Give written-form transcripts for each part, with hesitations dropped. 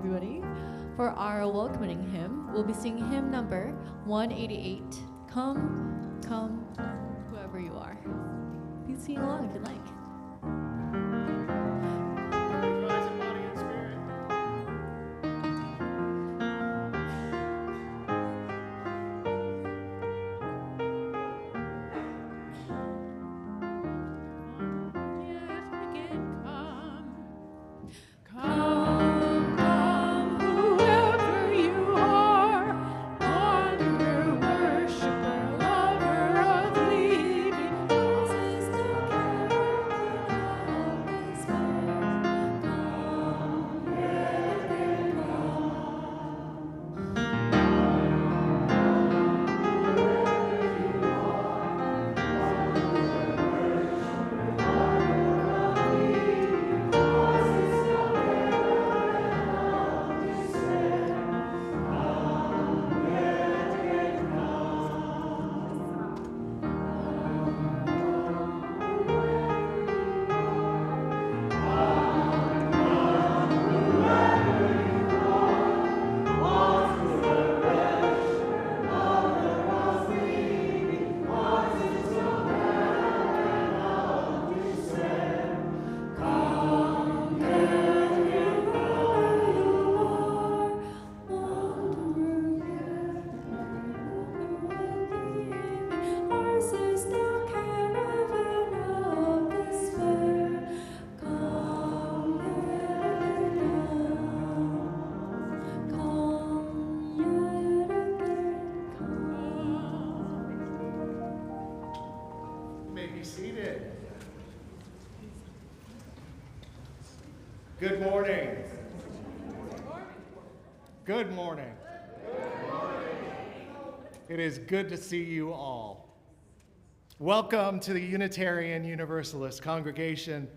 everybody. For our welcoming hymn, we'll be singing hymn number 188, Come, Come, whoever you are. Please sing along if you'd like. Good morning. Good morning. It is good to see you all. Welcome to the Unitarian Universalist congregation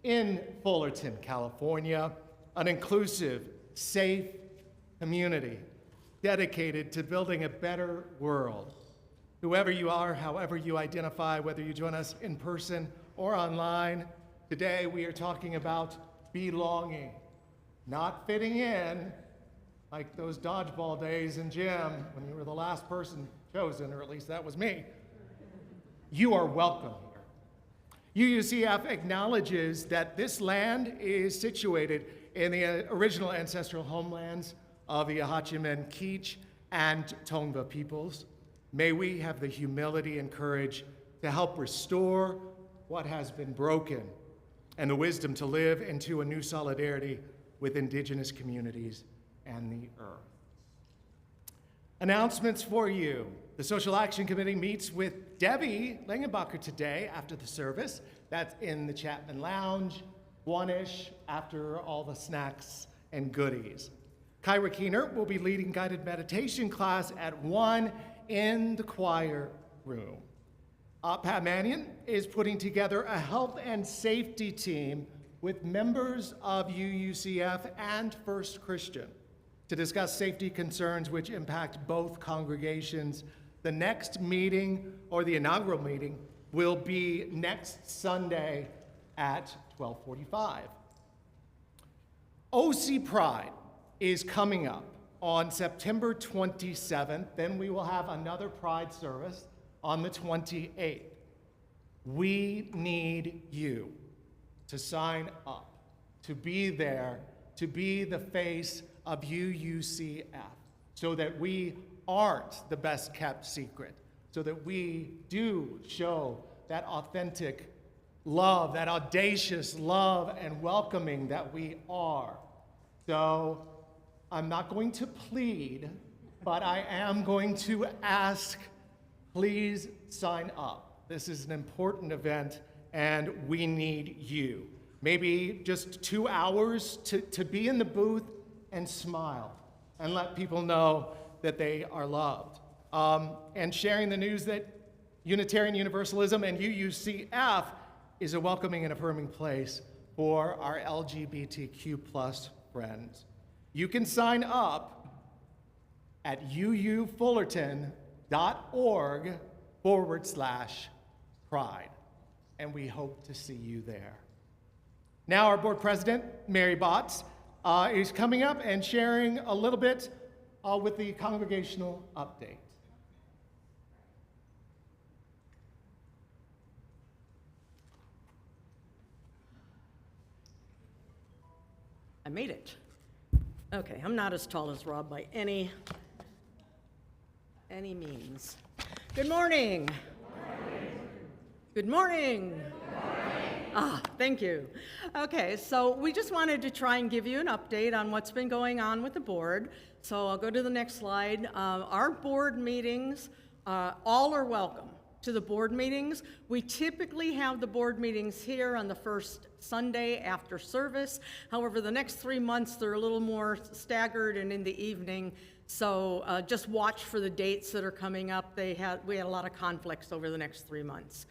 in Fullerton, California, an inclusive, safe community dedicated to building a better world. Whoever you are, however you identify, whether you join us in person or online, today we are talking about belonging, not fitting in like those dodgeball days in gym when you were the last person chosen, or at least that was me. You are welcome here. UUCF acknowledges that this land is situated in the original ancestral homelands of the Ahachiman, Kizh, and Tongva peoples. May we have the humility and courage to help restore what has been broken and the wisdom to live into a new solidarity with indigenous communities and the earth. Announcements for you. The Social Action Committee meets with Debbie Langenbacher today after the service. That's in the Chapman Lounge, 1-ish, after all the snacks and goodies. Kyra Keener will be leading guided meditation class at 1 in the choir room. Pat Mannion is putting together a health and safety team with members of UUCF and First Christian to discuss safety concerns which impact both congregations. The next meeting, or the inaugural meeting, will be next Sunday at 12:45. OC Pride is coming up on September 27th. Then we will have another Pride service on the 28th. We need you to sign up, to be there, to be the face of UUCF, so that we aren't the best kept secret, so that we do show that authentic love, that audacious love and welcoming that we are. So I'm not going to plead, but I am going to ask, please sign up. This is an important event, and we need you. Maybe just 2 hours to be in the booth and smile and let people know that they are loved. And sharing the news that Unitarian Universalism and UUCF is a welcoming and affirming place for our LGBTQ plus friends. You can sign up at uufullerton.org/pride, and we hope to see you there. Now our board president, Mary Botts, is coming up and sharing a little bit with the congregational update. I made it. Okay, I'm not as tall as Rob by any means. Good morning. Good morning. Thank you. Okay, so we just wanted to try and give you an update on what's been going on with the board. So I'll go to the next slide. Our board meetings, all are welcome to the board meetings. We typically have the board meetings here on the first Sunday after service. However, the next 3 months, they're a little more staggered and in the evening. So just watch for the dates that are coming up. We had a lot of conflicts over the next 3 months.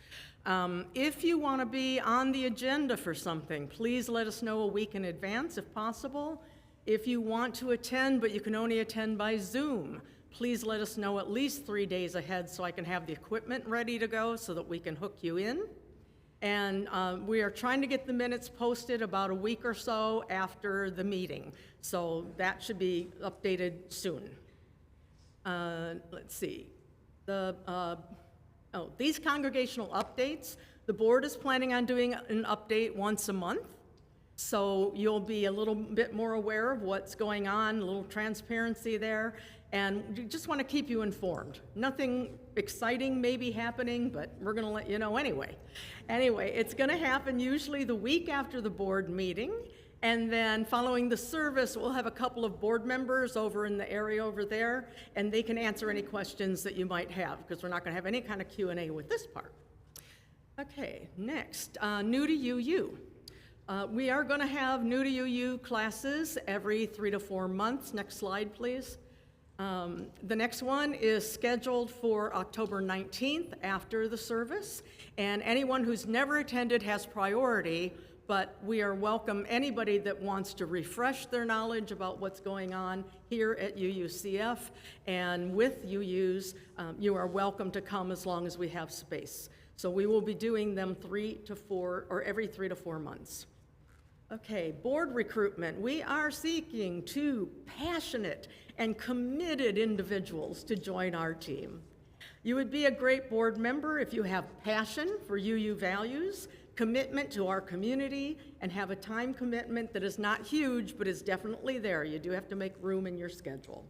If you want to be on the agenda for something, please let us know a week in advance if possible. If you want to attend, but you can only attend by Zoom, please let us know at least 3 days ahead so I can have the equipment ready to go so that we can hook you in. And we are trying to get the minutes posted about a week or so after the meeting. So that should be updated soon. Let's see. These congregational updates, the board is planning on doing an update once a month. So you'll be a little bit more aware of what's going on, a little transparency there. And we just want to keep you informed. Nothing exciting may be happening, but we're going to let you know anyway. Anyway, it's going to happen usually the week after the board meeting. And then following the service, we'll have a couple of board members over in the area over there, and they can answer any questions that you might have, because we're not going to have any kind of Q&A with this part. Okay, next, new to UU. We are going to have new to UU classes every 3 to 4 months. Next slide, please. The next one is scheduled for October 19th after the service, and anyone who's never attended has priority, but we are welcome anybody that wants to refresh their knowledge about what's going on here at UUCF, and with UUs, you are welcome to come as long as we have space. So we will be doing them every 3 to 4 months. Okay, board recruitment. We are seeking 2 passionate and committed individuals to join our team. You would be a great board member if you have passion for UU values, commitment to our community, and have a time commitment that is not huge, but is definitely there. You do have to make room in your schedule.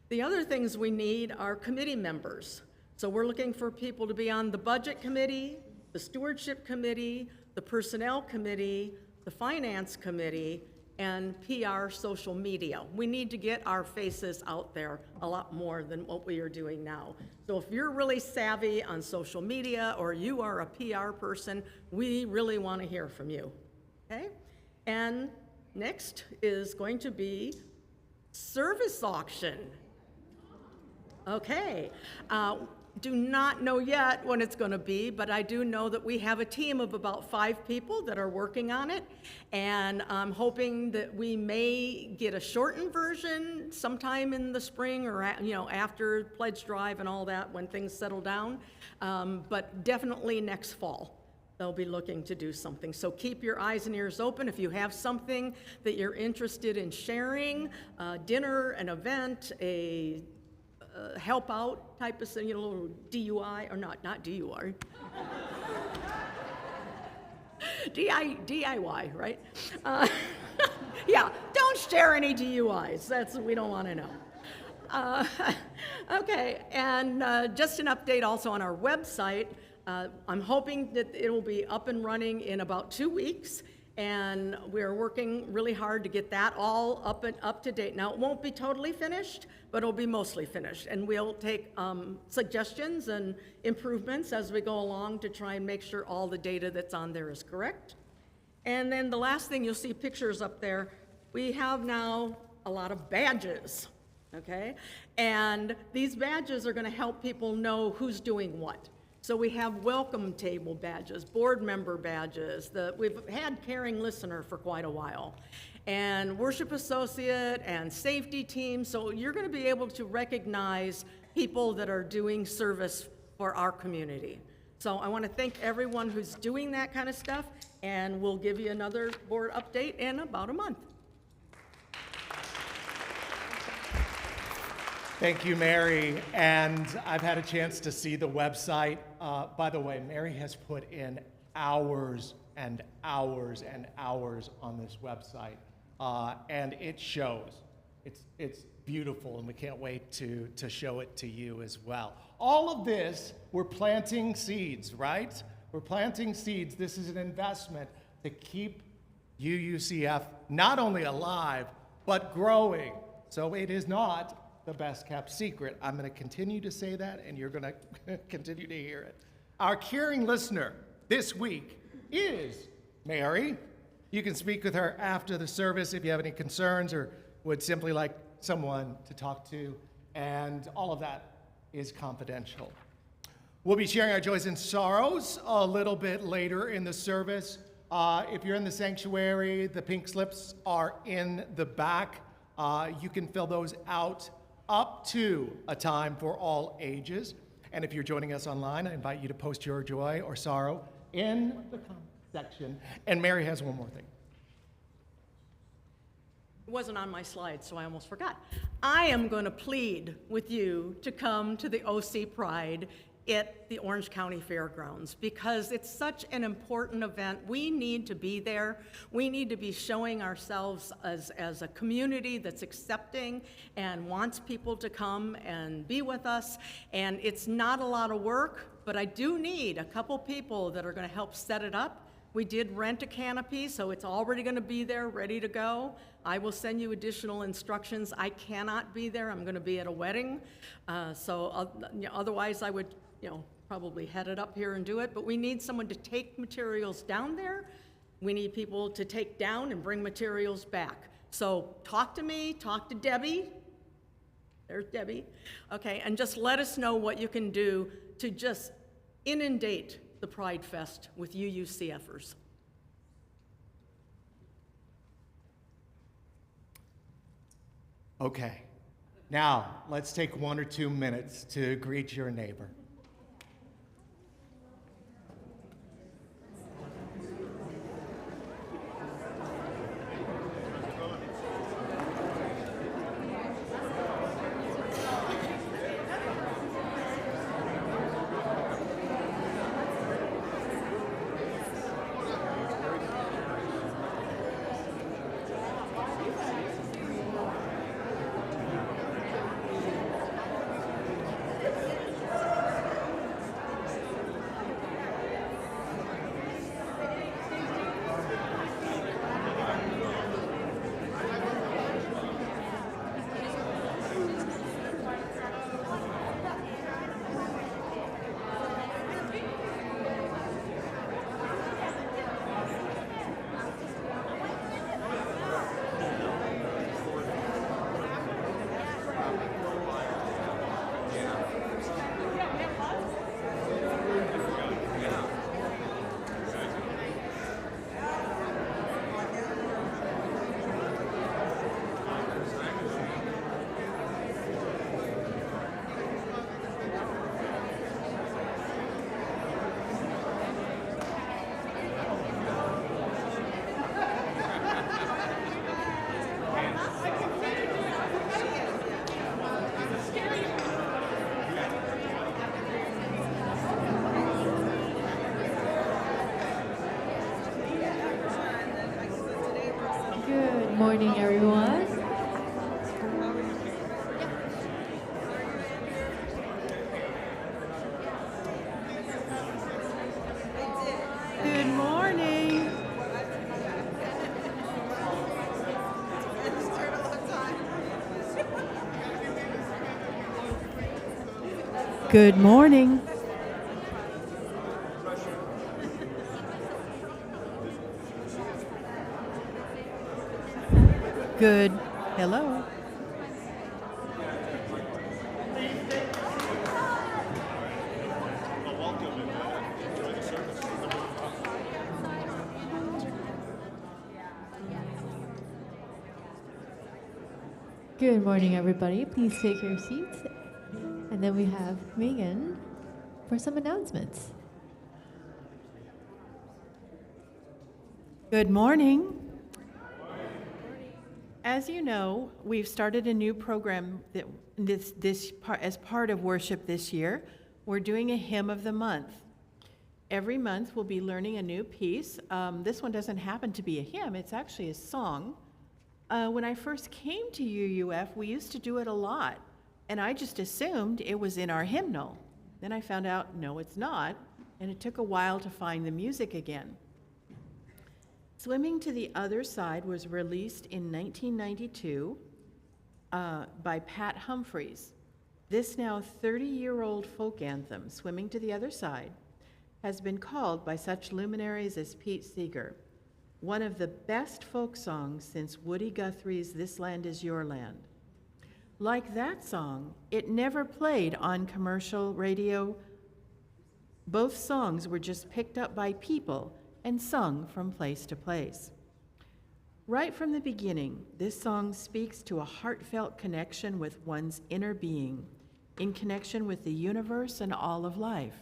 The other things we need are committee members. So we're looking for people to be on the budget committee, the stewardship committee, the personnel committee, the finance committee, and PR social media. We need to get our faces out there a lot more than what we are doing now. So if you're really savvy on social media or you are a PR person, we really want to hear from you, okay? And next is going to be service auction. Okay. Do not know yet when it's going to be, but I do know that we have a team of about 5 people that are working on it, and I'm hoping that we may get a shortened version sometime in the spring or after pledge drive and all that when things settle down, but definitely next fall. They'll be looking to do something. So keep your eyes and ears open. If you have something that you're interested in sharing, dinner, an event, a help out type of thing, a little DUI, or not DUI. DIY, right? Yeah, don't share any DUIs. We don't want to know. Okay, and just an update also on our website. I'm hoping that it will be up and running in about 2 weeks, and we're working really hard to get that all up to date. Now, it won't be totally finished, but it'll be mostly finished, and we'll take suggestions and improvements as we go along to try and make sure all the data that's on there is correct. And then the last thing, you'll see pictures up there. We have now a lot of badges, okay? And these badges are going to help people know who's doing what. So we have welcome table badges, board member badges. We've had caring listener for quite a while, and worship associate and safety team. So you're going to be able to recognize people that are doing service for our community. So I want to thank everyone who's doing that kind of stuff, and we'll give you another board update in about a month. Thank you, Mary. And I've had a chance to see the website. By the way, Mary has put in hours and hours and hours on this website, and it shows. It's beautiful, and we can't wait to show it to you as well. All of this, we're planting seeds, right? We're planting seeds. This is an investment to keep UUCF not only alive, but growing. So it is not the best kept secret. I'm going to continue to say that, and you're going to continue to hear it. Our caring listener this week is Mary. You can speak with her after the service if you have any concerns or would simply like someone to talk to, and all of that is confidential. We'll be sharing our joys and sorrows a little bit later in the service. If you're in the sanctuary, the pink slips are in the back. You can fill those out up to a time for all ages. And if you're joining us online, I invite you to post your joy or sorrow in the comment section. And Mary has one more thing. It wasn't on my slide, so I almost forgot. I am going to plead with you to come to the OC Pride at the Orange County Fairgrounds because it's such an important event. We need to be there. We need to be showing ourselves as a community that's accepting and wants people to come and be with us. And it's not a lot of work, but I do need a couple people that are going to help set it up. We did rent a canopy, so it's already going to be there, ready to go. I will send you additional instructions. I cannot be there. I'm going to be at a wedding. Otherwise, I would probably head it up here and do it, but we need someone to take materials down there. We need people to take down and bring materials back. So talk to me, talk to Debbie. There's Debbie. Okay, and just let us know what you can do to just inundate the Pride Fest with UUCFers. Okay, now let's take 1 or 2 minutes to greet your neighbor. Good morning, everyone. Good morning. Good morning. Good. Hello. Good morning, everybody. Please take your seats. And then we have Megan for some announcements. Good morning. As you know, we've started a new program that as part of worship this year, we're doing a hymn of the month. Every month we'll be learning a new piece. This one doesn't happen to be a hymn, it's actually a song. When I first came to UUF, we used to do it a lot, and I just assumed it was in our hymnal. Then I found out, no, it's not, and it took a while to find the music again. Swimming to the Other Side was released in 1992 by Pat Humphreys. This now 30-year-old folk anthem, Swimming to the Other Side, has been called by such luminaries as Pete Seeger one of the best folk songs since Woody Guthrie's This Land Is Your Land. Like that song, it never played on commercial radio. Both songs were just picked up by people and sung from place to place. Right from the beginning, this song speaks to a heartfelt connection with one's inner being, in connection with the universe and all of life.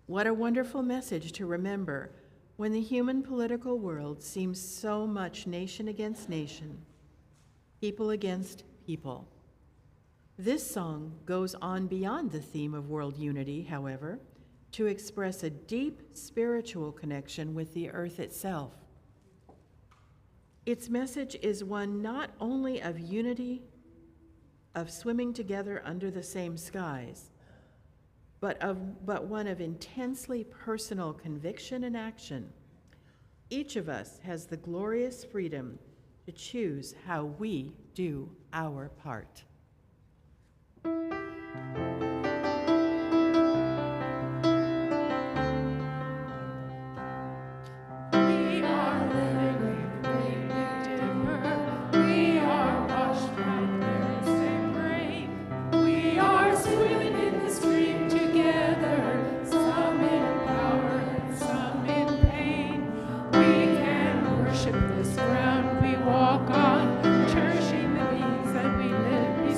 What a wonderful message to remember when the human political world seems so much nation against nation, people against people. This song goes on beyond the theme of world unity, however, to express a deep spiritual connection with the earth itself. Its message is one not only of unity, of swimming together under the same skies, but one of intensely personal conviction and action. Each of us has the glorious freedom to choose how we do our part. This ground we walk on, cherishing the means that we live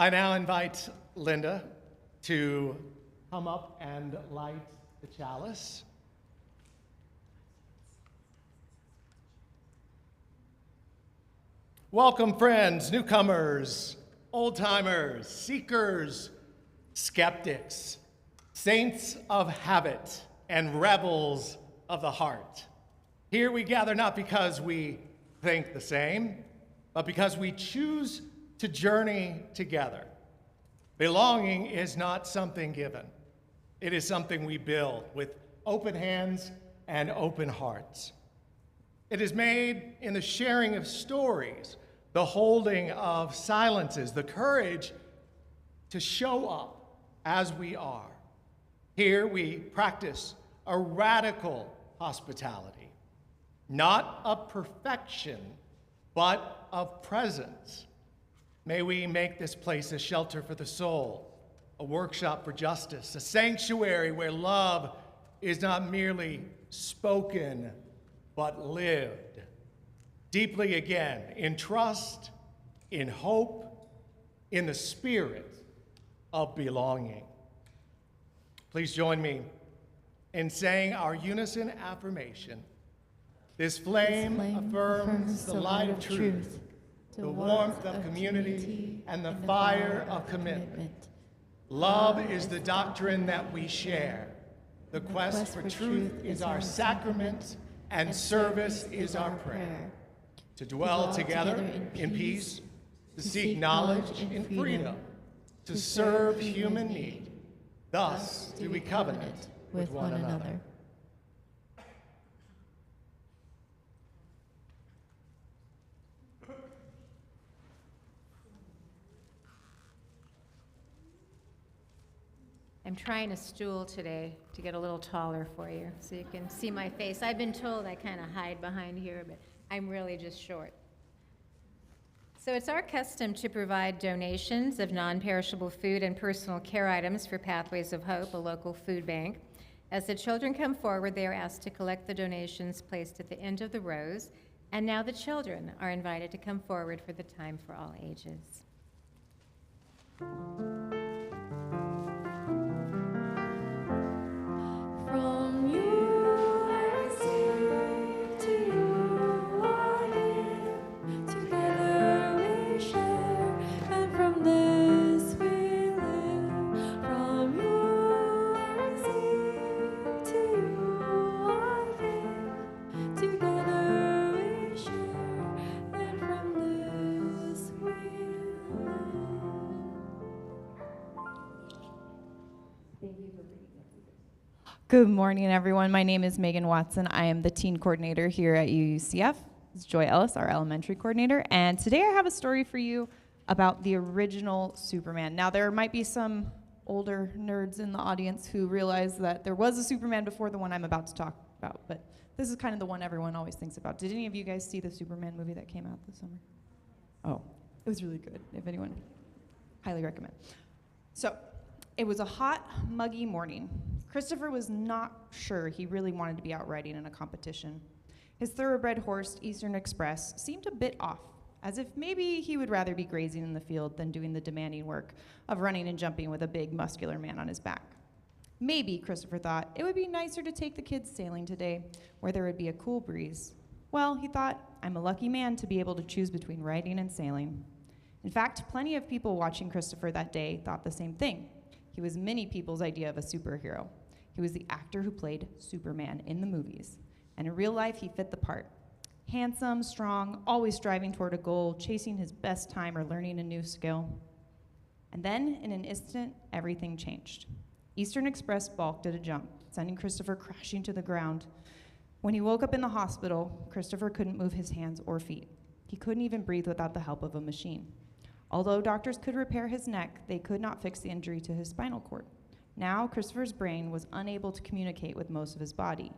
I now invite Linda to come up and light the chalice. Welcome, friends, newcomers, old-timers, seekers, skeptics, saints of habit, and rebels of the heart. Here we gather not because we think the same, but because we choose to journey together. Belonging is not something given. It is something we build with open hands and open hearts. It is made in the sharing of stories, the holding of silences, the courage to show up as we are. Here we practice a radical hospitality, not of perfection, but of presence. May we make this place a shelter for the soul, a workshop for justice, a sanctuary where love is not merely spoken, but lived. Deeply again, in trust, in hope, in the spirit of belonging. Please join me in saying our unison affirmation. This flame affirms the light of truth, the warmth of community, and the fire of commitment. Love is the doctrine that we share. The quest for truth is our sacrament, and service is our prayer. To dwell together in peace, to seek knowledge in freedom, to serve human need. Thus do we covenant with one another. I'm trying a stool today to get a little taller for you so you can see my face. I've been told I kind of hide behind here, but I'm really just short. So it's our custom to provide donations of non-perishable food and personal care items for Pathways of Hope, a local food bank. As the children come forward, they are asked to collect the donations placed at the end of the rows, and now the children are invited to come forward for the time for all ages. From you I receive, to you I give. Together we share, and from this we live. From you I receive, to you I give. Together we share, and from this we live. Good morning, everyone. My name is Megan Watson. I am the teen coordinator here at UUCF. This is Joy Ellis, our elementary coordinator. And today I have a story for you about the original Superman. Now, there might be some older nerds in the audience who realize that there was a Superman before the one I'm about to talk about, but this is kind of the one everyone always thinks about. Did any of you guys see the Superman movie that came out this summer? Oh, it was really good, if anyone. Highly recommend. So, it was a hot, muggy morning. Christopher was not sure he really wanted to be out riding in a competition. His thoroughbred horse, Eastern Express, seemed a bit off, as if maybe he would rather be grazing in the field than doing the demanding work of running and jumping with a big, muscular man on his back. Maybe, Christopher thought, it would be nicer to take the kids sailing today, where there would be a cool breeze. Well, he thought, I'm a lucky man to be able to choose between riding and sailing. In fact, plenty of people watching Christopher that day thought the same thing. He was many people's idea of a superhero. He was the actor who played Superman in the movies. And in real life, he fit the part. Handsome, strong, always striving toward a goal, chasing his best time or learning a new skill. And then, in an instant, everything changed. Eastern Express balked at a jump, sending Christopher crashing to the ground. When he woke up in the hospital, Christopher couldn't move his hands or feet. He couldn't even breathe without the help of a machine. Although doctors could repair his neck, they could not fix the injury to his spinal cord. Now, Christopher's brain was unable to communicate with most of his body.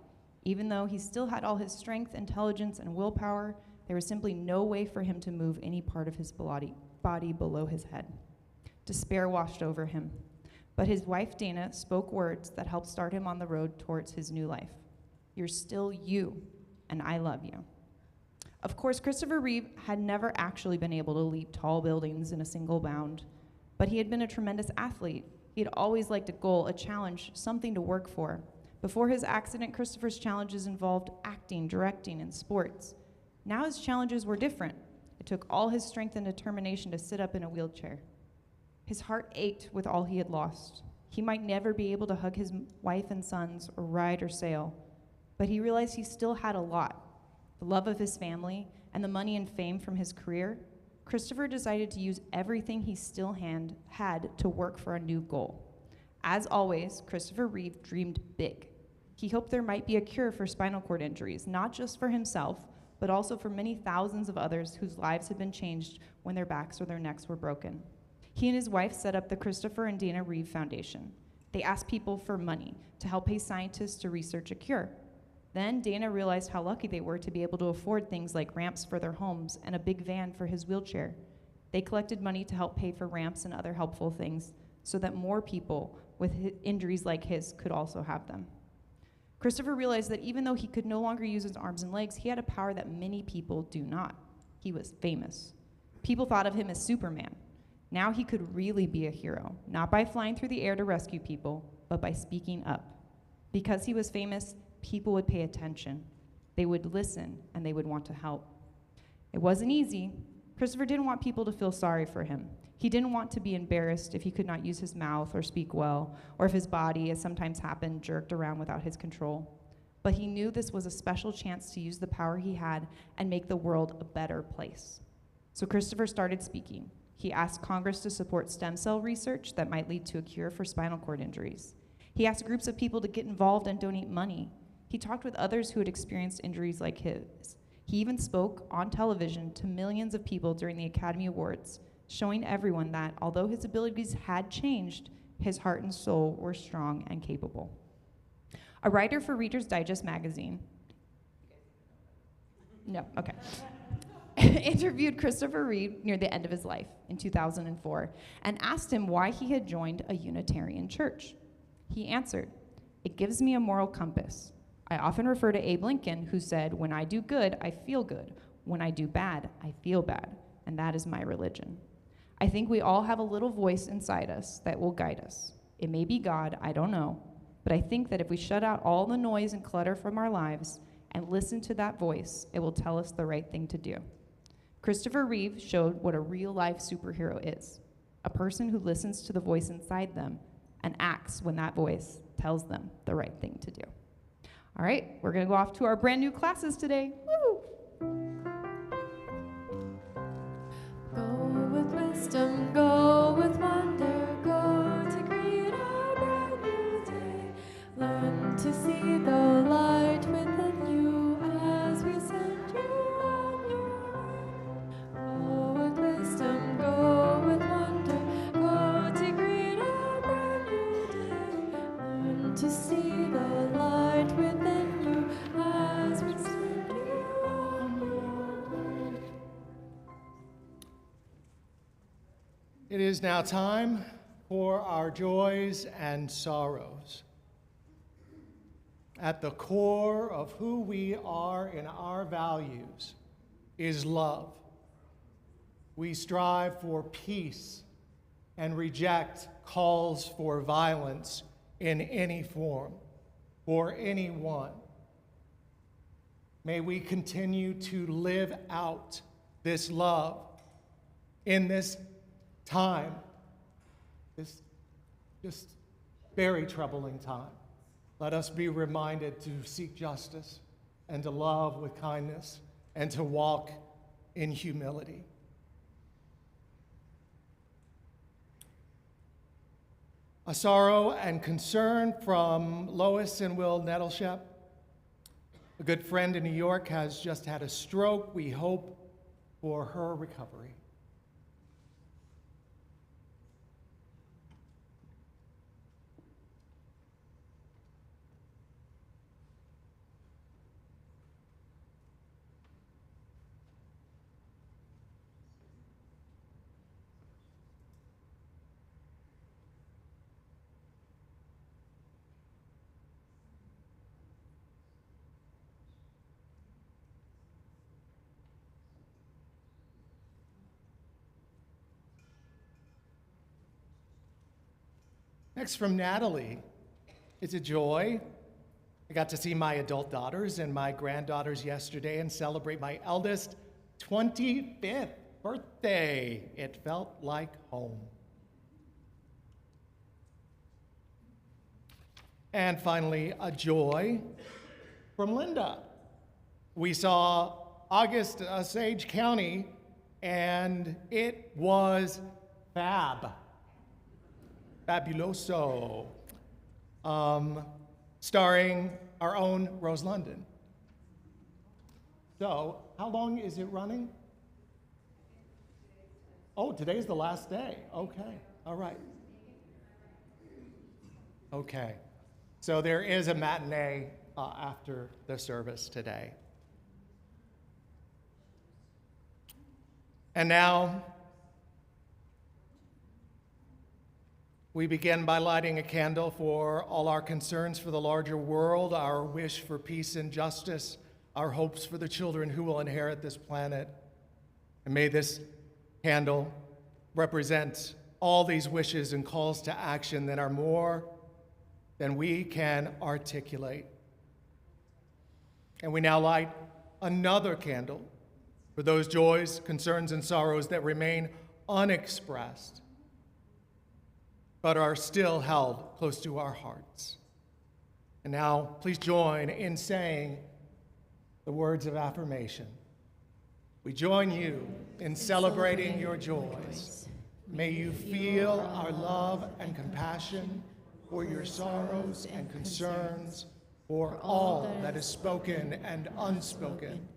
Even though he still had all his strength, intelligence, and willpower, there was simply no way for him to move any part of his body below his head. Despair washed over him. But his wife, Dana, spoke words that helped start him on the road towards his new life. You're still you, and I love you. Of course, Christopher Reeve had never actually been able to leap tall buildings in a single bound. But he had been a tremendous athlete. He had always liked a goal, a challenge, something to work for. Before his accident, Christopher's challenges involved acting, directing, and sports. Now his challenges were different. It took all his strength and determination to sit up in a wheelchair. His heart ached with all he had lost. He might never be able to hug his wife and sons or ride or sail, but he realized he still had a lot. The love of his family and the money and fame from his career. Christopher decided to use everything he still had to work for a new goal. As always, Christopher Reeve dreamed big. He hoped there might be a cure for spinal cord injuries, not just for himself, but also for many thousands of others whose lives had been changed when their backs or their necks were broken. He and his wife set up the Christopher and Dana Reeve Foundation. They asked people for money to help pay scientists to research a cure. Then Dana realized how lucky they were to be able to afford things like ramps for their homes and a big van for his wheelchair. They collected money to help pay for ramps and other helpful things so that more people with injuries like his could also have them. Christopher realized that even though he could no longer use his arms and legs, he had a power that many people do not. He was famous. People thought of him as Superman. Now he could really be a hero, not by flying through the air to rescue people, but by speaking up. Because he was famous, people would pay attention. They would listen, and they would want to help. It wasn't easy. Christopher didn't want people to feel sorry for him. He didn't want to be embarrassed if he could not use his mouth or speak well, or if his body, as sometimes happened, jerked around without his control. But he knew this was a special chance to use the power he had and make the world a better place. So Christopher started speaking. He asked Congress to support stem cell research that might lead to a cure for spinal cord injuries. He asked groups of people to get involved and donate money. He talked with others who had experienced injuries like his. He even spoke on television to millions of people during the Academy Awards, showing everyone that, although his abilities had changed, his heart and soul were strong and capable. A writer for Reader's Digest magazine, interviewed Christopher Reeve near the end of his life in 2004 and asked him why he had joined a Unitarian church. He answered, "It gives me a moral compass. I often refer to Abe Lincoln, who said, 'When I do good, I feel good. When I do bad, I feel bad. And that is my religion.' I think we all have a little voice inside us that will guide us. It may be God, I don't know. But I think that if we shut out all the noise and clutter from our lives and listen to that voice, it will tell us the right thing to do." Christopher Reeve showed what a real-life superhero is, a person who listens to the voice inside them and acts when that voice tells them the right thing to do. All right, we're gonna go off to our brand new classes today. Woo! Go with wisdom, go with wonder, go to greet our brand new day. Learn to see the light within you as we send you on your way. Go with wisdom, go with wonder, go to greet our brand new day. Learn to see the light within you as we send you on your way. It is now time for our joys and sorrows. At the core of who we are and our values is love. We strive for peace and reject calls for violence in any form, for anyone. May we continue to live out this love in this time, this just very troubling time. Let us be reminded to seek justice and to love with kindness and to walk in humility. A sorrow and concern from Lois and Will Nettleshep. A good friend in New York has just had a stroke. We hope for her recovery. Next from Natalie. It's a joy. I got to see my adult daughters and my granddaughters yesterday and celebrate my eldest 25th birthday. It felt like home. And finally, a joy from Linda. We saw August Osage County, and it was fabuloso, starring our own Rose London. So, how long is it running? Oh, today's the last day. Okay, all right. Okay, so there is a matinee after the service today. And now, we begin by lighting a candle for all our concerns for the larger world, our wish for peace and justice, our hopes for the children who will inherit this planet. And may this candle represent all these wishes and calls to action that are more than we can articulate. And we now light another candle for those joys, concerns, and sorrows that remain unexpressed, but are still held close to our hearts. And now, please join in saying the words of affirmation. We join you in celebrating your joys. May you feel our love and compassion for your sorrows and concerns, for all that is spoken and unspoken.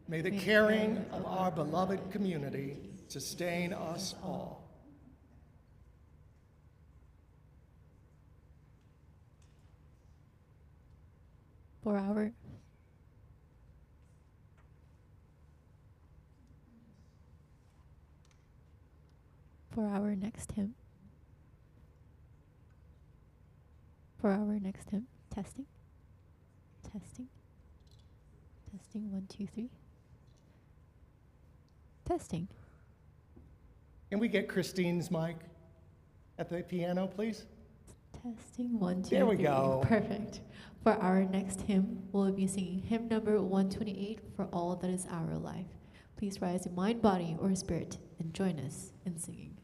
May the caring of our beloved community sustain us all. For our next hymn. For our next hymn. Testing. Testing. Testing. 1, 2, 3. Testing. Can we get Christine's mic at the piano, please? Testing. 1, 2, There we 3. go. Perfect. For our next hymn, we'll be singing hymn number 128, For All That Is Our Life. Please rise in mind, body, or spirit and join us in singing.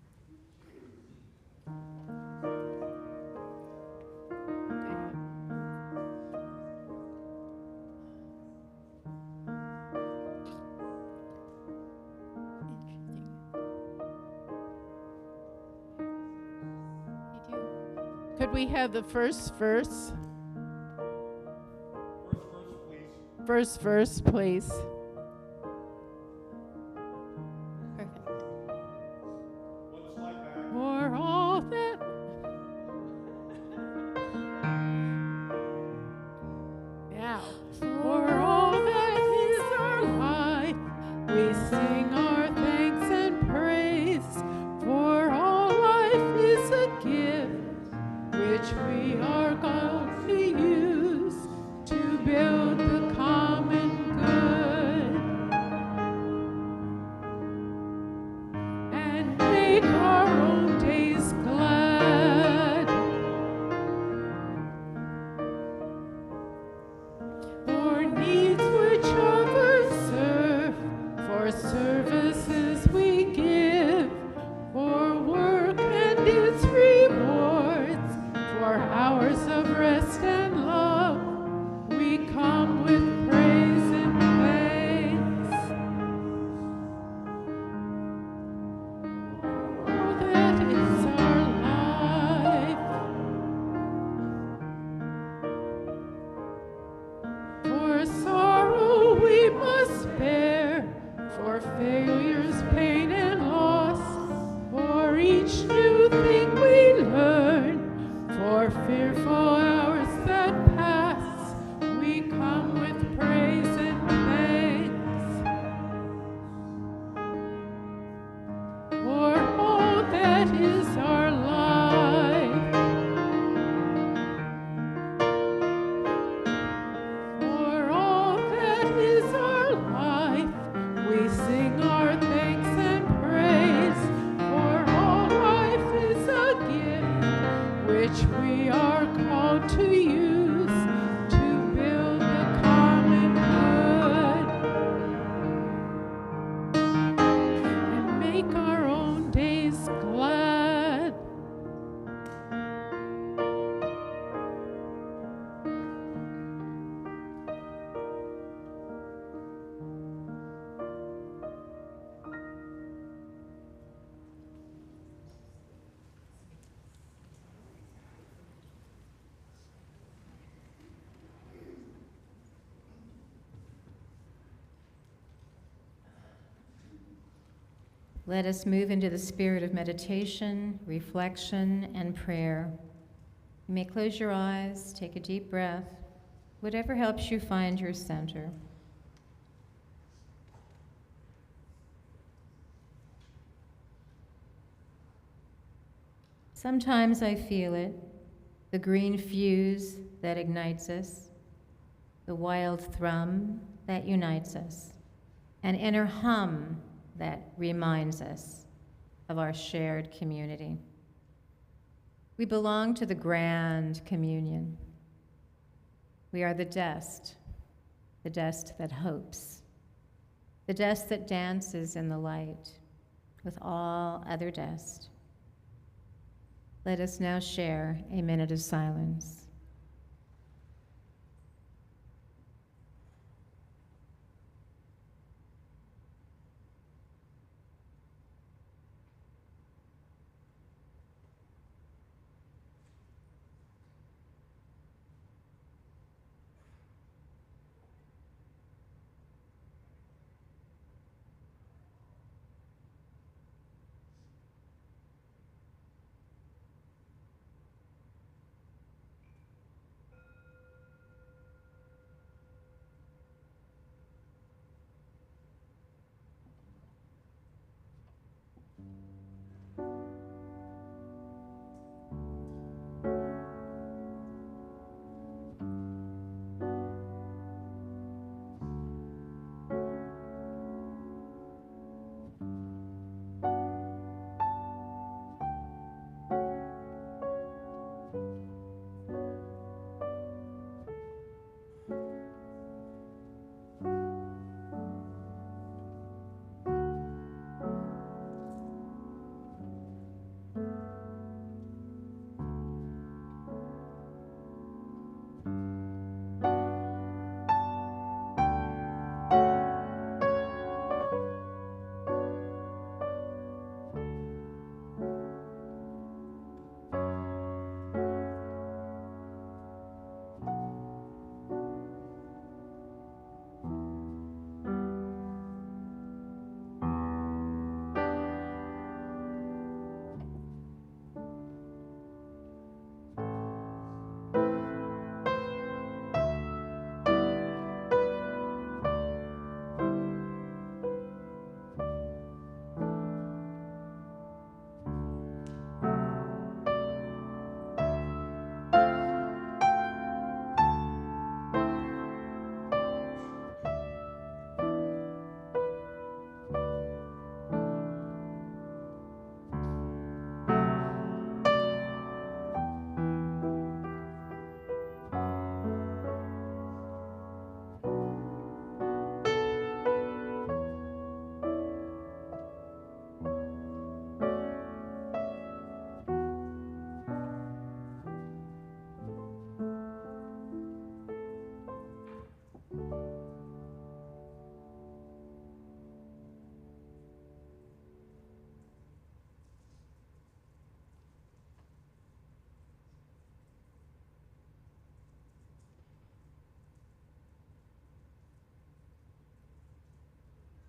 Could we have the first verse? First verse, please. Perfect. For all that. Now, for all that is our life, we sing our thanks and praise. For all life is a gift which we are going to use to build the common good and make our own days glad. For needs which others serve, for services we give, for work and its rewards, for hours of rest and love, we come with praise and thanks. Oh, that is our life. For sorrow we must bear, for failures, pain, and loss, for each new thing we learn, for fearful hours that pass, we come with praise and thanks. For all that is our life, for all that is our life, we sing our thanks and praise. For all life is a gift which we how to use to build the common good and make our own days glad. Let us move into the spirit of meditation, reflection, and prayer. You may close your eyes, take a deep breath, whatever helps you find your center. Sometimes I feel it, the green fuse that ignites us, the wild thrum that unites us, an inner hum that reminds us of our shared community. We belong to the grand communion. We are the dust that hopes, the dust that dances in the light with all other dust. Let us now share a minute of silence.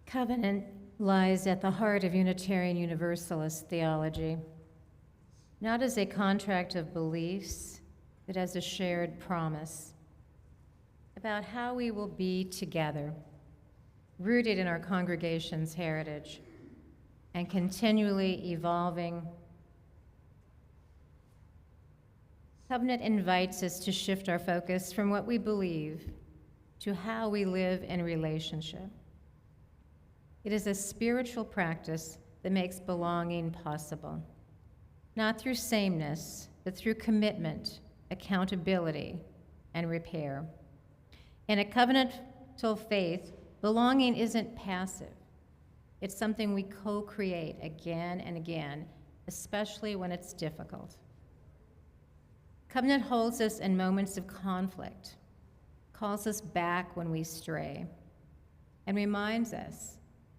Covenant lies at the heart of Unitarian Universalist theology, not as a contract of beliefs, but as a shared promise about how we will be together, rooted in our congregation's heritage and continually evolving. Covenant invites us to shift our focus from what we believe to how we live in relationship. It is a spiritual practice that makes belonging possible, not through sameness, but through commitment accountability, and repair. In a covenantal faith, belonging isn't passive. It's something we co-create again and again, especially when it's difficult. Covenant holds us in moments of conflict, calls us back when we stray, and reminds us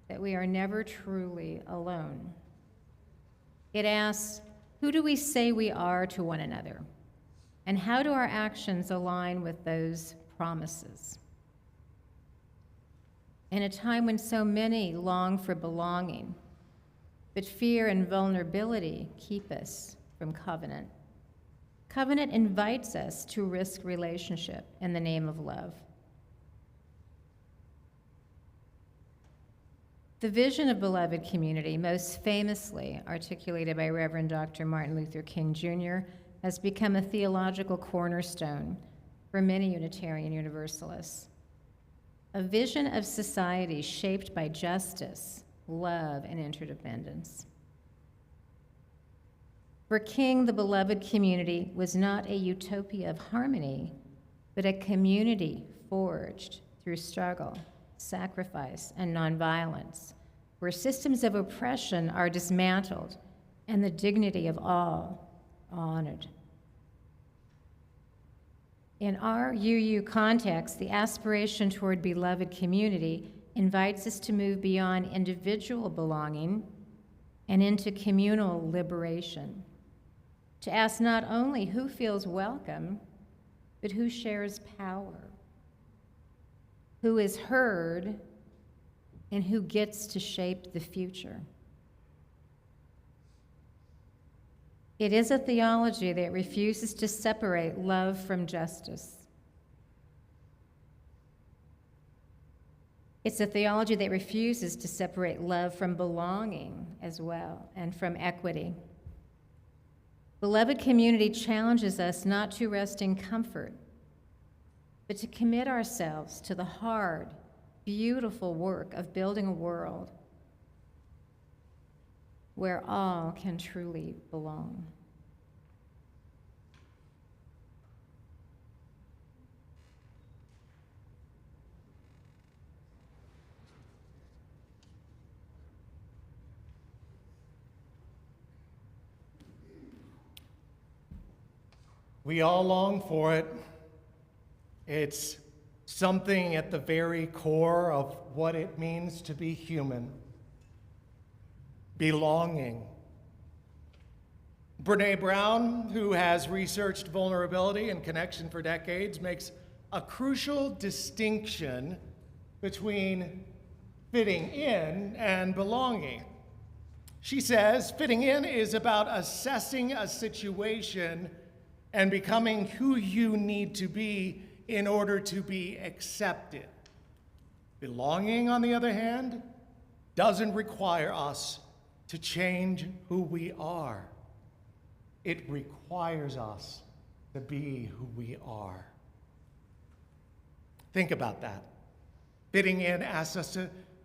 that we are never truly alone. It asks, who do we say we are to one another? And how do our actions align with those promises? In a time when so many long for belonging, but fear and vulnerability keep us from covenant. Covenant invites us to risk relationship in the name of love. The vision of beloved community, most famously articulated by Reverend Dr. Martin Luther King Jr., has become a theological cornerstone for many Unitarian Universalists. A vision of society shaped by justice, love, and interdependence. For King, the beloved community was not a utopia of harmony, but a community forged through struggle, sacrifice, and nonviolence, where systems of oppression are dismantled and the dignity of all honored. In our UU context, the aspiration toward beloved community invites us to move beyond individual belonging and into communal liberation, to ask not only who feels welcome, but who shares power, who is heard, and who gets to shape the future. It is a theology that refuses to separate love from justice. It's a theology that refuses to separate love from belonging as well, and from equity. Beloved community challenges us not to rest in comfort, but to commit ourselves to the hard, beautiful work of building a world where all can truly belong. We all long for it. It's something at the very core of what it means to be human. Belonging. Brene Brown, who has researched vulnerability and connection for decades, makes a crucial distinction between fitting in and belonging. She says fitting in is about assessing a situation and becoming who you need to be in order to be accepted. Belonging, on the other hand, doesn't require us to change who we are. It requires us to be who we are. Think about that. Fitting in asks us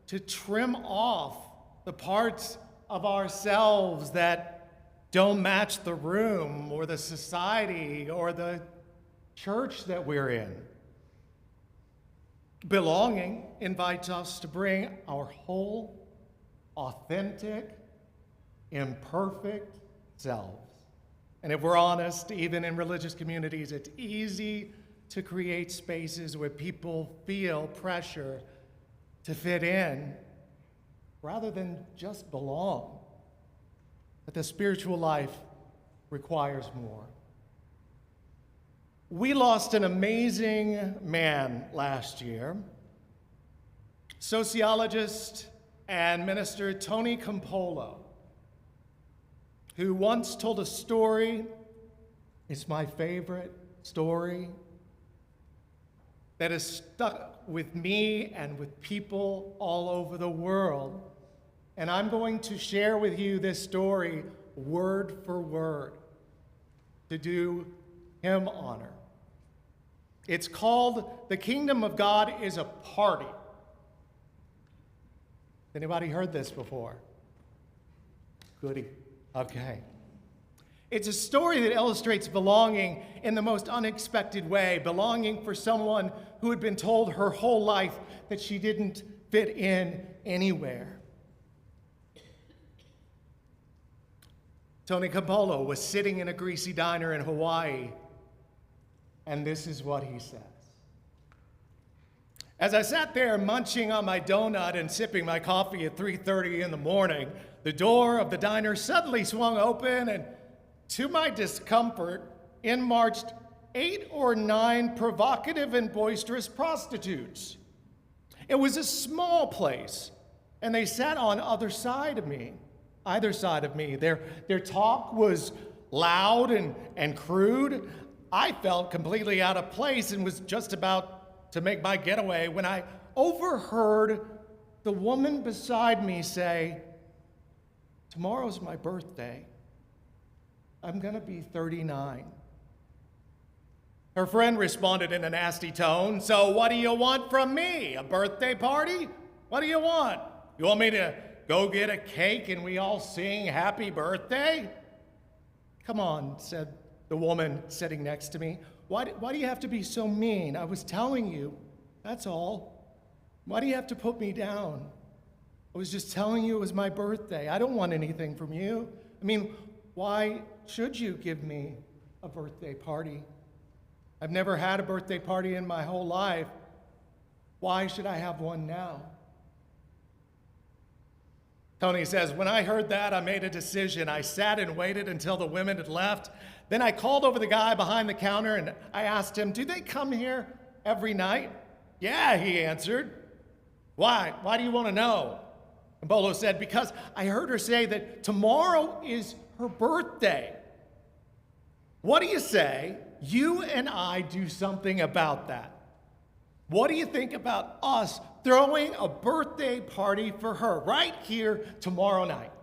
to trim off the parts of ourselves that don't match the room or the society or the church that we're in. Belonging invites us to bring our whole, authentic, imperfect selves. And if we're honest, even in religious communities, it's easy to create spaces where people feel pressure to fit in rather than just belong. But the spiritual life requires more. We lost an amazing man last year. Sociologist and minister Tony Campolo, who once told a story, it's my favorite story, that has stuck with me and with people all over the world. And I'm going to share with you this story word for word to do him honor. It's called The Kingdom of God is a Party. Anybody heard this before? Goody. Okay. It's a story that illustrates belonging in the most unexpected way, belonging for someone who had been told her whole life that she didn't fit in anywhere. Tony Campolo was sitting in a greasy diner in Hawaii, and this is what he says. As I sat there munching on my donut and sipping my coffee at 3:30 in the morning, the door of the diner suddenly swung open, and to my discomfort, in marched 8 or 9 provocative and boisterous prostitutes. It was a small place, and they sat on either side of me. Their talk was loud and crude. I felt completely out of place and was just about to make my getaway when I overheard the woman beside me say, "Tomorrow's my birthday. I'm gonna be 39. Her friend responded in a nasty tone, "So what do you want from me? A birthday party? What do you want? You want me to go get a cake and we all sing happy birthday?" "Come on," said the woman sitting next to me. Why do you have to be so mean? I was telling you, that's all. Why do you have to put me down? I was just telling you it was my birthday. I don't want anything from you. I mean, why should you give me a birthday party? I've never had a birthday party in my whole life. Why should I have one now? Tony says, when I heard that, I made a decision. I sat and waited until the women had left. Then I called over the guy behind the counter and I asked him, "Do they come here every night?" "Yeah," he answered. "Why? Why do you want to know?" And Bolo said, "Because I heard her say that tomorrow is her birthday. What do you say you and I do something about that? What do you think about us throwing a birthday party for her right here tomorrow night?"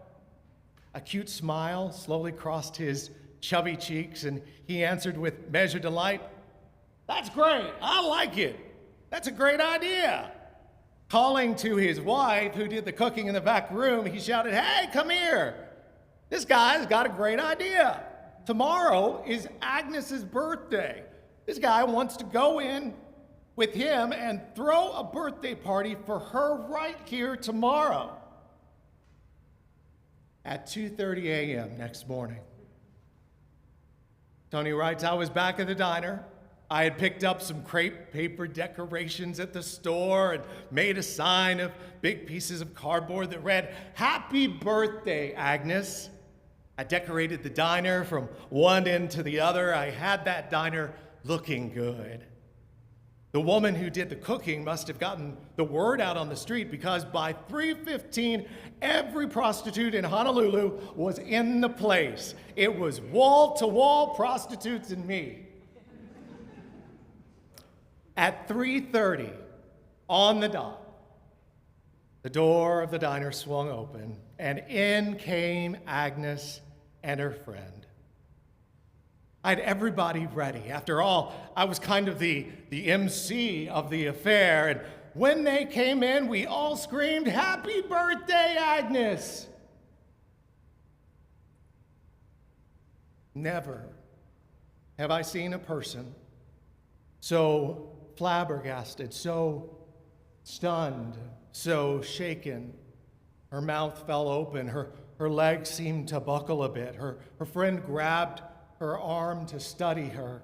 A cute smile slowly crossed his chubby cheeks, and he answered with measured delight, "That's great. I like it. That's a great idea." Calling to his wife, who did the cooking in the back room, he shouted, "Hey, come here. This guy's got a great idea. Tomorrow is Agnes's birthday. This guy wants to go in with him and throw a birthday party for her right here tomorrow." At 2:30 a.m. next morning, Tony writes, "I was back at the diner. I had picked up some crepe paper decorations at the store and made a sign of big pieces of cardboard that read, 'Happy birthday, Agnes.' I decorated the diner from one end to the other. I had that diner looking good. The woman who did the cooking must have gotten the word out on the street, because by 3:15, every prostitute in Honolulu was in the place. It was wall-to-wall prostitutes and me. At 3:30, on the dot, the door of the diner swung open, and in came Agnes and her friend. I had everybody ready. After all, I was kind of the MC of the affair, and when they came in, we all screamed, "Happy birthday, Agnes!" Never have I seen a person so flabbergasted, so stunned, so shaken. Her mouth fell open, her legs seemed to buckle a bit. Her friend grabbed her arm to study her.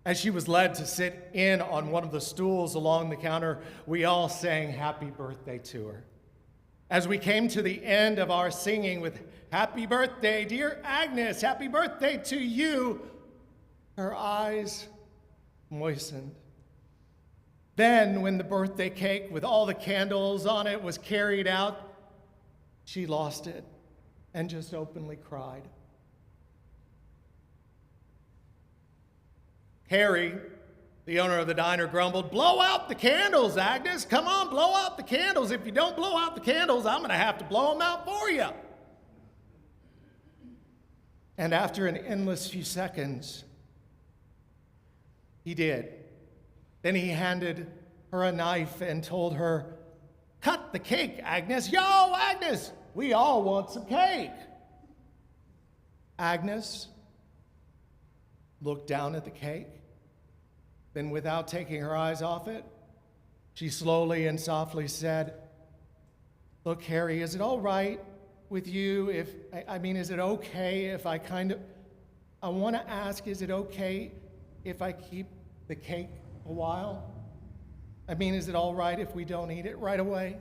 As she was led to sit in on one of the stools along the counter, we all sang happy birthday to her. As we came to the end of our singing with "Happy birthday, dear Agnes, happy birthday to you," her eyes moistened. Then, when the birthday cake with all the candles on it was carried out, she lost it and just openly cried. Harry, the owner of the diner, grumbled, "Blow out the candles, Agnes. Come on, blow out the candles. If you don't blow out the candles, I'm going to have to blow them out for you." And after an endless few seconds, he did. Then he handed her a knife and told her, "Cut the cake, Agnes. Yo, Agnes, we all want some cake." Agnes looked down at the cake. Then, without taking her eyes off it, she slowly and softly said, "Look, Harry, is it all right with you if, is it okay if I want to ask, is it okay if I keep the cake a while? Is it all right if we don't eat it right away?"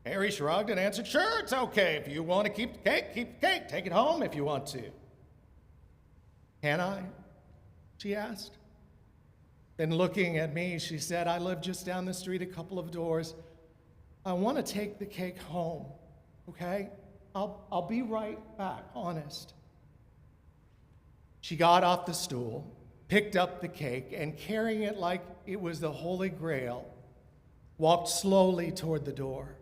Harry shrugged and answered, "Sure, it's okay. If you want to keep the cake, keep the cake. Take it home if you want to." "Can I?" she asked. Then looking at me, she said, "I live just down the street a couple of doors. I want to take the cake home, okay? I'll be right back, honest." She got off the stool, picked up the cake, and carrying it like it was the Holy Grail, walked slowly toward the door.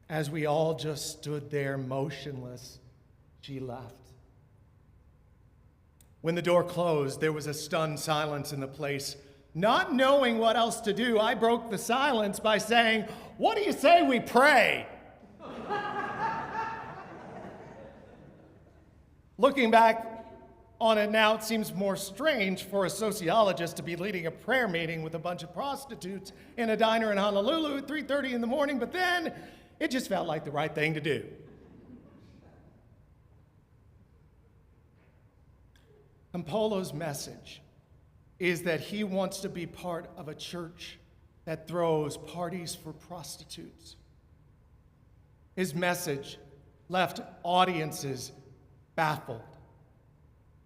As we all just stood there motionless, she left. When the door closed, there was a stunned silence in the place. Not knowing what else to do, I broke the silence by saying, "What do you say we pray?" Looking back on it now, it seems more strange for a sociologist to be leading a prayer meeting with a bunch of prostitutes in a diner in Honolulu at 3:30 in the morning, but then it just felt like the right thing to do. Campolo's message is that he wants to be part of a church that throws parties for prostitutes. His message left audiences baffled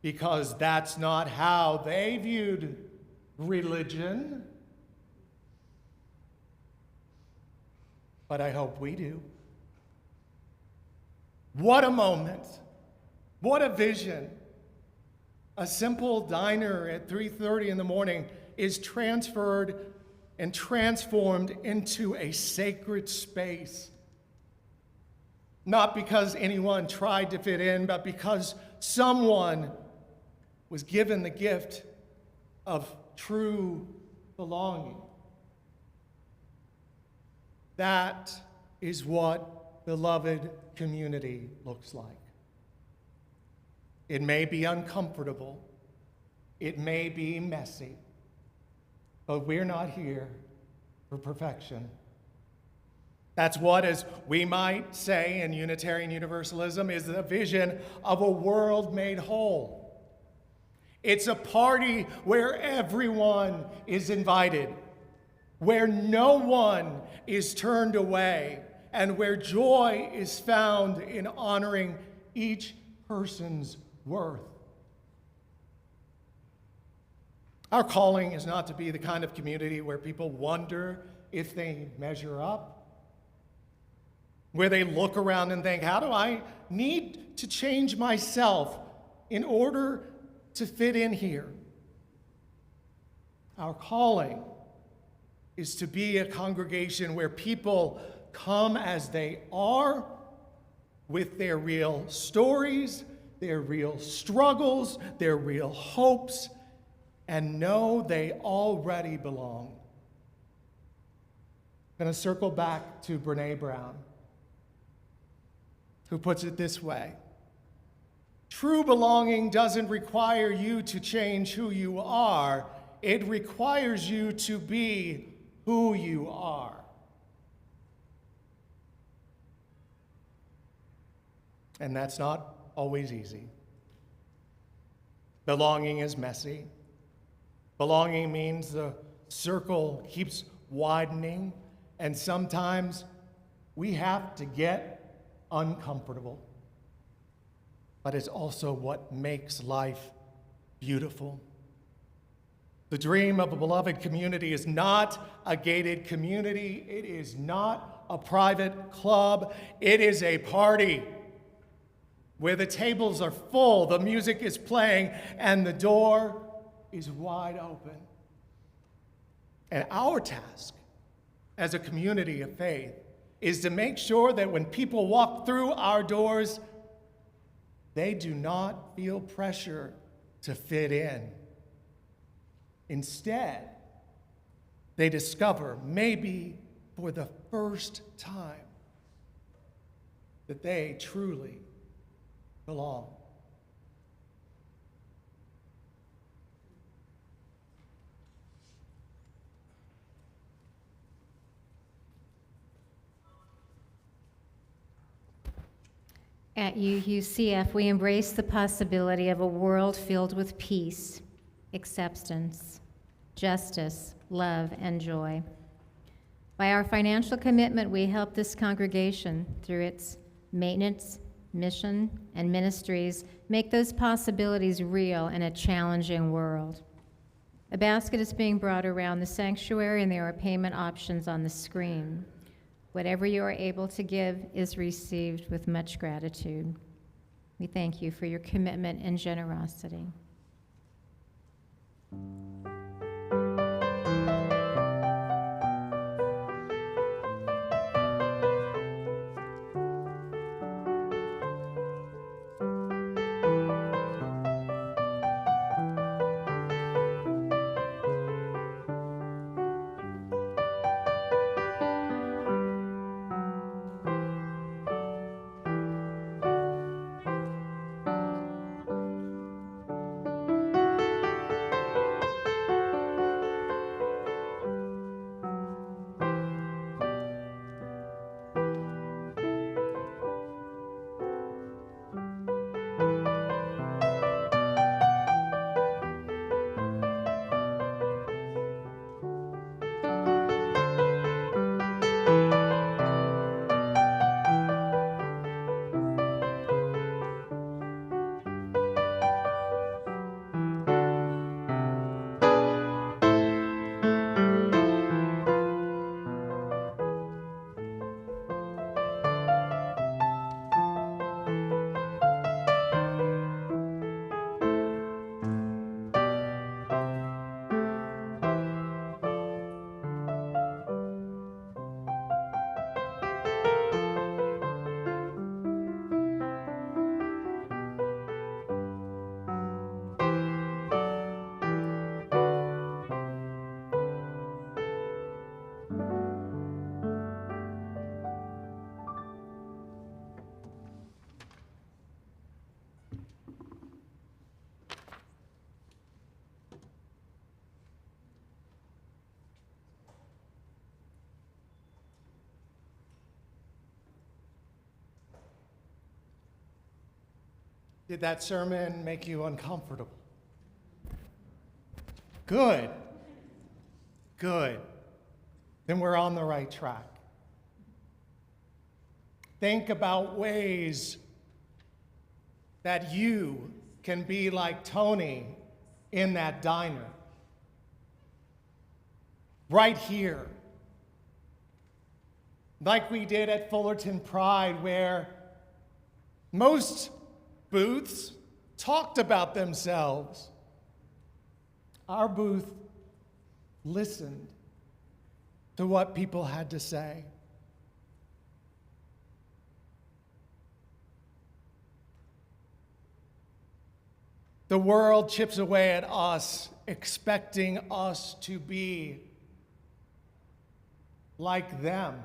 because that's not how they viewed religion. But I hope we do. What a moment. What a vision. A simple diner at 3:30 in the morning is transferred and transformed into a sacred space. Not because anyone tried to fit in, but because someone was given the gift of true belonging. That is what beloved community looks like. It may be uncomfortable, it may be messy, but we're not here for perfection. That's what, as we might say in Unitarian Universalism, is the vision of a world made whole. It's a party where everyone is invited, where no one is turned away, and where joy is found in honoring each person's worth. Our calling is not to be the kind of community where people wonder if they measure up, where they look around and think, how do I need to change myself in order to fit in here? Our calling is to be a congregation where people come as they are, with their real stories, their real struggles, their real hopes, and know they already belong. I'm going to circle back to Brene Brown, who puts it this way: true belonging doesn't require you to change who you are, it requires you to be who you are. And that's not always easy. Belonging is messy. Belonging means the circle keeps widening, and sometimes we have to get uncomfortable. But it's also what makes life beautiful. The dream of a beloved community is not a gated community. It is not a private club. It is a party where the tables are full, the music is playing, and the door is wide open. And our task as a community of faith is to make sure that when people walk through our doors, they do not feel pressure to fit in. Instead, they discover, maybe for the first time, that they truly belong. At UCF, we embrace the possibility of a world filled with peace, acceptance, justice, love, and joy. By our financial commitment, we help this congregation, through its maintenance, mission, and ministries, make those possibilities real in a challenging world. A basket is being brought around the sanctuary, and there are payment options on the screen. Whatever you are able to give is received with much gratitude. We thank you for your commitment and generosity. Did that sermon make you uncomfortable? Good. Good. Then we're on the right track. Think about ways that you can be like Tony in that diner. Right here. Like we did at Fullerton Pride, where most booths talked about themselves. Our booth listened to what people had to say. The world chips away at us, expecting us to be like them.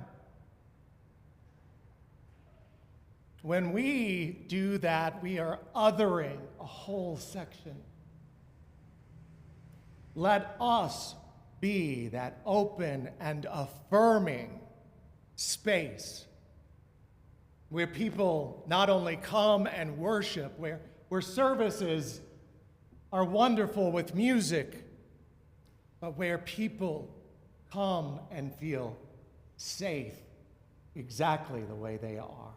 When we do that, we are othering a whole section. Let us be that open and affirming space where people not only come and worship, where services are wonderful with music, but where people come and feel safe exactly the way they are.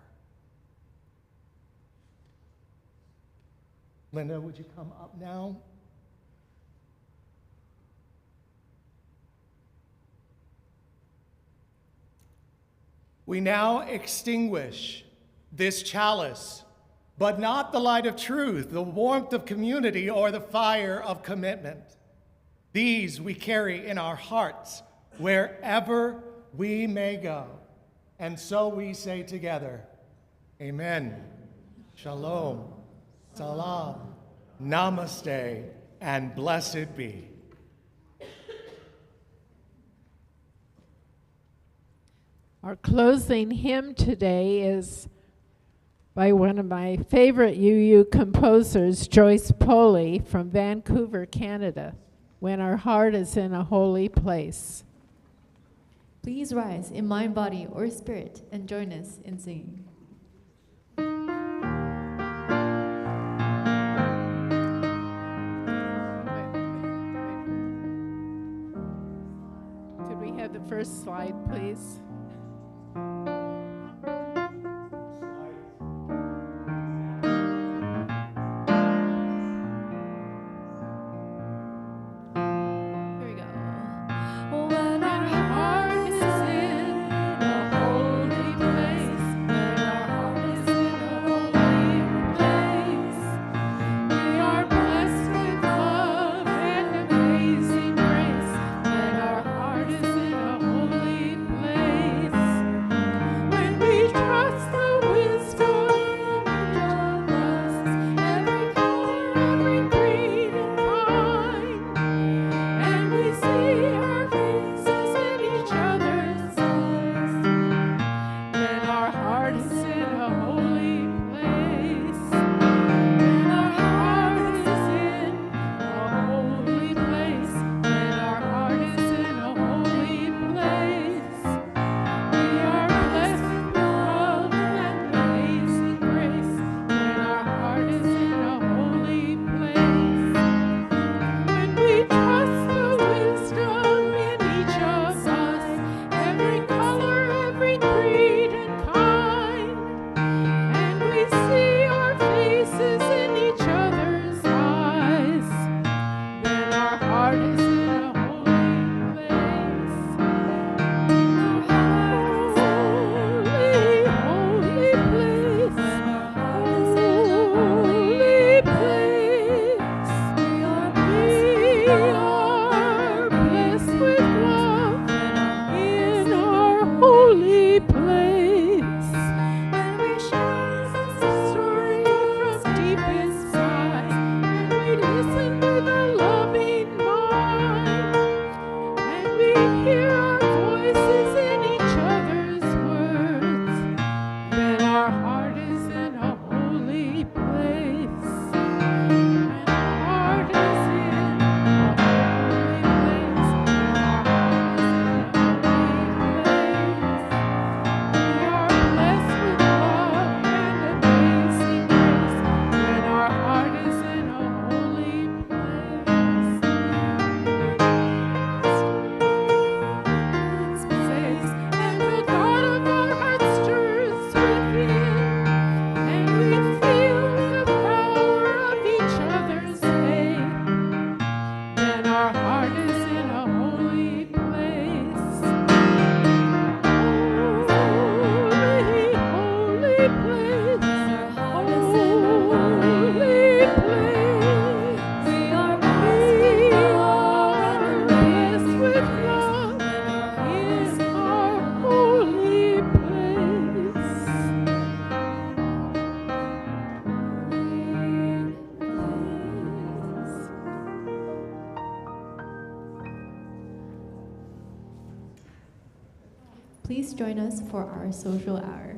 Linda, would you come up now? We now extinguish this chalice, but not the light of truth, the warmth of community, or the fire of commitment. These we carry in our hearts wherever we may go. And so we say together, Amen, Shalom, Salam, Namaste, and blessed be. Our closing hymn today is by one of my favorite UU composers, Joyce Poley from Vancouver, Canada, When Our Heart is in a Holy Place. Please rise in mind, body, or spirit and join us in singing. Could we have the first slide, please? Here we go. When our heart is in a holy place, when our heart is in a holy place, we are blessed with love and amazing grace. When our heart is in a holy place, when we trust the wisdom of us, every color, every creed and kind. And we see our faces in each other's eyes. Then our heart is in a holy place. Then our heart is in a holy place. Then our heart is in a holy place. We are blessed with love and amazing grace. When our heart is in a holy place. When we trust the wisdom in each of us, every color, every creed and kind, and we see our faces in each other's eyes, then our heart is in a holy place. Our heart is in a holy place. Our heart is in a holy place. We are blessed with love in our holy place. When we share the story from deep inside, and we listen with a loving mind, and we hear our voices in each other's words, then our heart is in a holy place. When our heart is in a holy place, our heart is in a holy place. We are blessed with love and amazing grace. When our heart is in a holy place. And the God of our hearts stirs within, and we feel the power of each other's faith. Then our heart is in a holy place. Holy, holy place. Our heart is in a holy place. We are blessed with love in our holy place. Please join us for our social hour.